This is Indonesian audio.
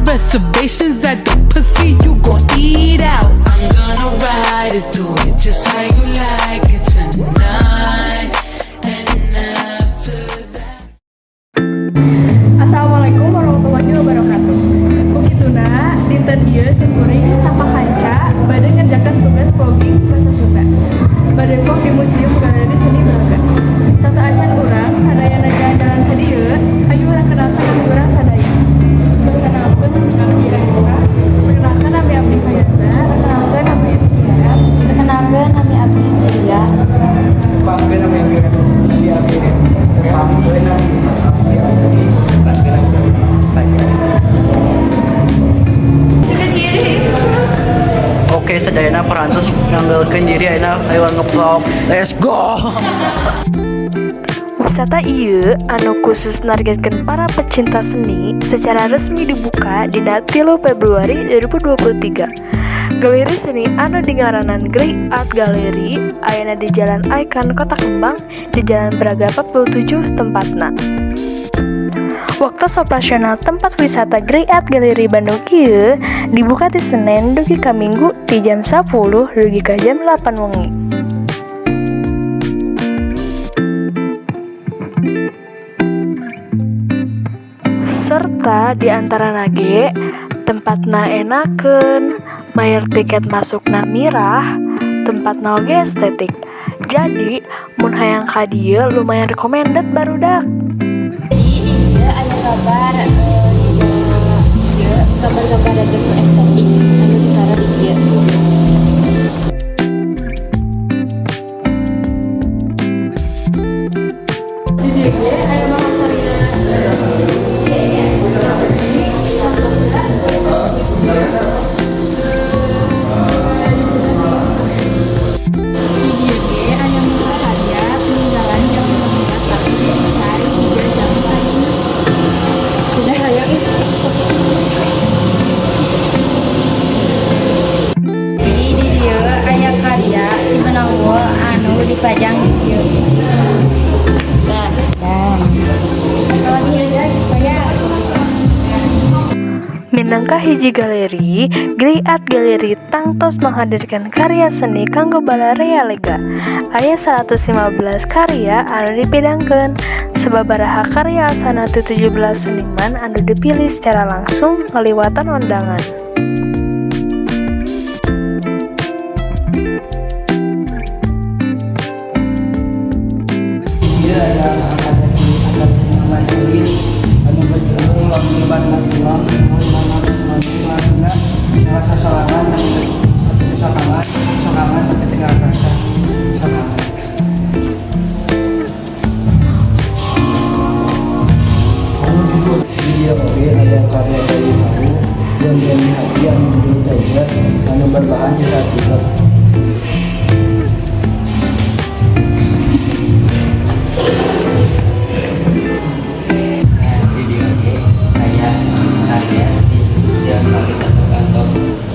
reservations at the pussy, you gon' eat out. I'm gonna ride it, do it just how you like it tonight. And after that. Assalamualaikum warahmatullahi wabarakatuh. Begituna dinten ieu simkuring sama kanca bade ngerjakan tugas vlogging bahasa Sunda. Bade vlog di Museum Galeri Seni Braga. Satu acan urang sadayana jalan-jalan ka dieu, ayo urang kenalkan nami urang sadaya. Perkenalkeun nami Raisa, perkenalkan nami Abdi Fayaza, perkenalkeun nami Etiara, perkenalkeun nami Abdi Tia. Pangkeun nami Abdi Pangkeun nami Abdi Oke, sadayana parantos ngambilkeun diri ayeuna ayo nge-vlog. Let's go. Wisata ieu anu khusus nargetkeun para pecinta seni secara resmi dibuka di 3 Februari 2023. Galeri seni anu dingaranan Great Art Gallery ayana di Jalan Icon Kota Kembang di Jalan Braga 47 tempatna. Waktu operasional tempat wisata Great Art Gallery Bandung kieu dibuka di Senin dugi ka Minggu di jam 10 dugi ka jam 8 wengi. Serta di antara nage tempatna enakeun, bayar tiket masukna mirah, tempatna oge estetik. Jadi mun hayang ka dieu lumayan recommended barudak. Gambar-gambar aja tuh estetik anu ditara di dieu. Di dieu ge aya mah sarina. Dipajang di dan kalau dia guys supaya Minangka hiji galeri, Great Art Gallery tangtos menghadirkan karya seni kanggo balarea lega. Aya 115 karya anu dipidangkeun. Sababaraha karya asana ti 17 seniman anu dipilih secara langsung ngaliwatan undangan. Dia mungkin ada karya dari kamu yang menjadi hati yang menjadi daya anu berbahan di saat itu. Video ini saya karya di Jalan Gatot